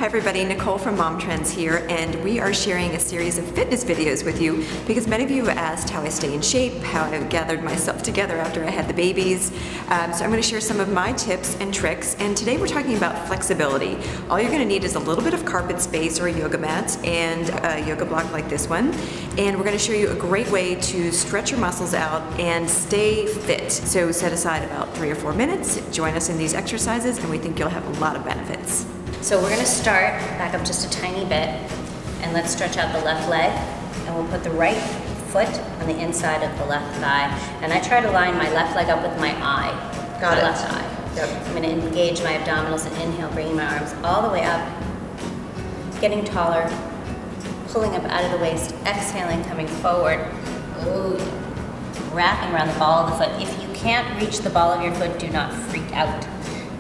Hi everybody, Nicole from Momtrends here, and we are sharing a series of fitness videos with you because many of you have asked how I stay in shape, how I gathered myself together after I had the babies. So I'm going to share some of my tips and tricks, and today we're talking about flexibility. All you're going to need is a little bit of carpet space or a yoga mat and a yoga block like this one, and we're going to show you a great way to stretch your muscles out and stay fit. So set aside about 3 or 4 minutes, join us in these exercises, and we think you'll have a lot of benefits. So we're going to start back up just a tiny bit, and let's stretch out the left leg, and we'll put the right foot on the inside of the left thigh. And I try to line my left leg up with my eye, left eye. Yep. I'm going to engage my abdominals and inhale, bringing my arms all the way up, getting taller, pulling up out of the waist, exhaling, coming forward. Ooh, wrapping around the ball of the foot. If you can't reach the ball of your foot, do not freak out.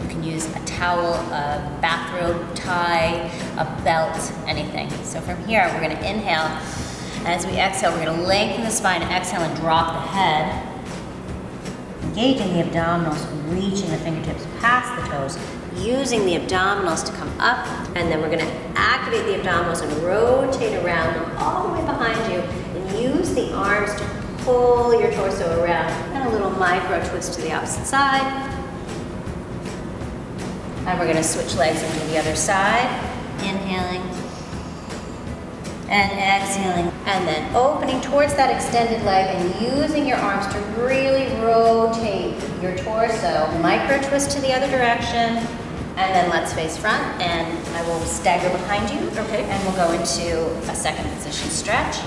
You can use a towel, a bathrobe, tie, a belt, anything. So from here, we're going to inhale. As we exhale, we're going to lengthen the spine, exhale, and drop the head. Engaging the abdominals, reaching the fingertips past the toes, using the abdominals to come up, and then we're going to activate the abdominals and rotate around them all the way behind you, and use the arms to pull your torso around, and a little micro twist to the opposite side. And we're going to switch legs into the other side, inhaling and exhaling, and then opening towards that extended leg and using your arms to really rotate your torso. Micro twist to the other direction, and then let's face front, and I will stagger behind you. Okay. And we'll go into a second position stretch.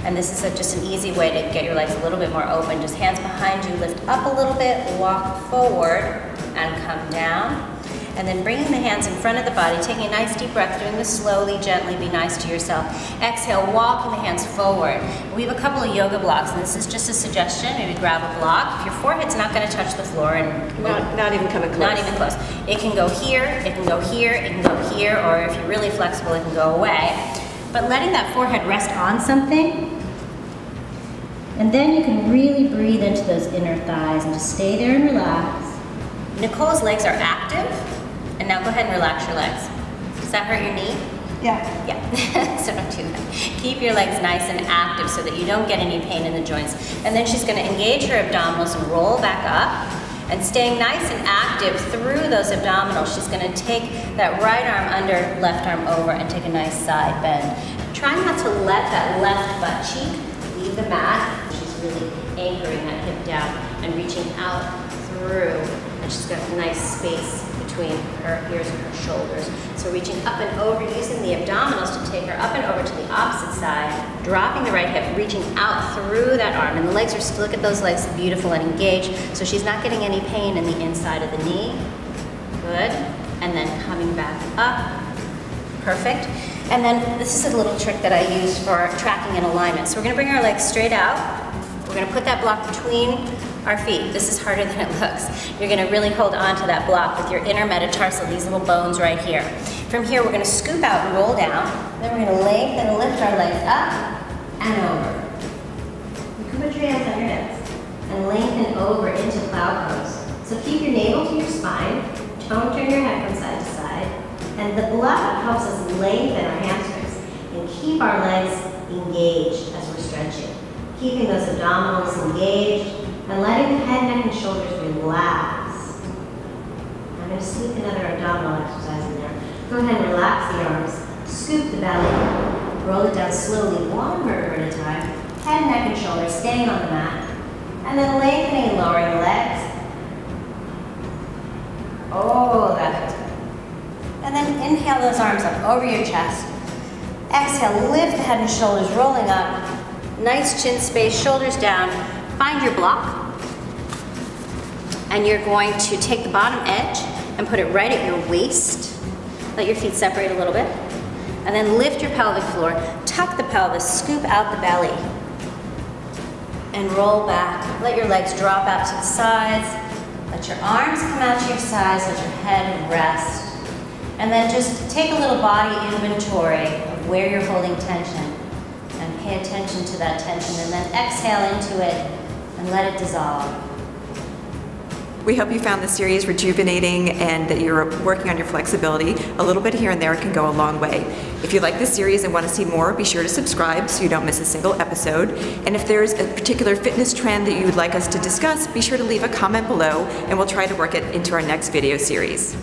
And this is just an easy way to get your legs a little bit more open. Just hands behind you, lift up a little bit, walk forward, and come down. And then bringing the hands in front of the body, taking a nice deep breath, doing this slowly, gently, be nice to yourself. Exhale, walking the hands forward. We have a couple of yoga blocks, and this is just a suggestion. Maybe grab a block. If your forehead's not going to touch the floor, and not even coming close. Not even close. It can go here, it can go here, it can go here, or if you're really flexible, it can go away. But letting that forehead rest on something, and then you can really breathe into those inner thighs and just stay there and relax. Nicole's legs are active. And now go ahead and relax your legs. Does that hurt your knee? Yeah. Yeah, so don't do that. Keep your legs nice and active so that you don't get any pain in the joints. And then she's gonna engage her abdominals and roll back up. And staying nice and active through those abdominals, she's gonna take that right arm under, left arm over, and take a nice side bend. Try not to let that left butt cheek leave the mat. She's really anchoring that hip down and reaching out through. And she's got a nice space between her ears and her shoulders. So reaching up and over, using the abdominals to take her up and over to the opposite side, dropping the right hip, reaching out through that arm. And the legs are still, look at those legs, beautiful and engaged. So she's not getting any pain in the inside of the knee. Good. And then coming back up. Perfect. And then this is a little trick that I use for tracking and alignment. So we're going to bring our legs straight out. We're going to put that block between our feet. This is harder than it looks. You're going to really hold on to that block with your inner metatarsal, these little bones right here. From here, we're going to scoop out and roll down. Then we're going to lengthen and lift our legs up and over. You can put your hands on your hips and lengthen over into cloud pose. So keep your navel to your spine. Don't turn your head from side to side. And the blood helps us lengthen our hamstrings and keep our legs engaged as we're stretching. Keeping those abdominals engaged, and letting the head, neck, and shoulders relax. I'm going to sneak another abdominal exercise in there. Go ahead and relax the arms. Scoop the belly. Roll it down slowly, one vertebra at a time. Head, neck, and shoulders staying on the mat. And then lengthening and lowering the legs. Oh, that feels good. And then inhale those arms up over your chest. Exhale, lift the head and shoulders, rolling up. Nice chin space, shoulders down. Find your block. And you're going to take the bottom edge and put it right at your waist. Let your feet separate a little bit. And then lift your pelvic floor, tuck the pelvis, scoop out the belly. And roll back. Let your legs drop out to the sides. Let your arms come out to your sides, let your head rest. And then just take a little body inventory of where you're holding tension. And pay attention to that tension. And then exhale into it and let it dissolve. We hope you found this series rejuvenating and that you're working on your flexibility. A little bit here and there can go a long way. If you like this series and want to see more, be sure to subscribe so you don't miss a single episode. And if there's a particular fitness trend that you would like us to discuss, be sure to leave a comment below and we'll try to work it into our next video series.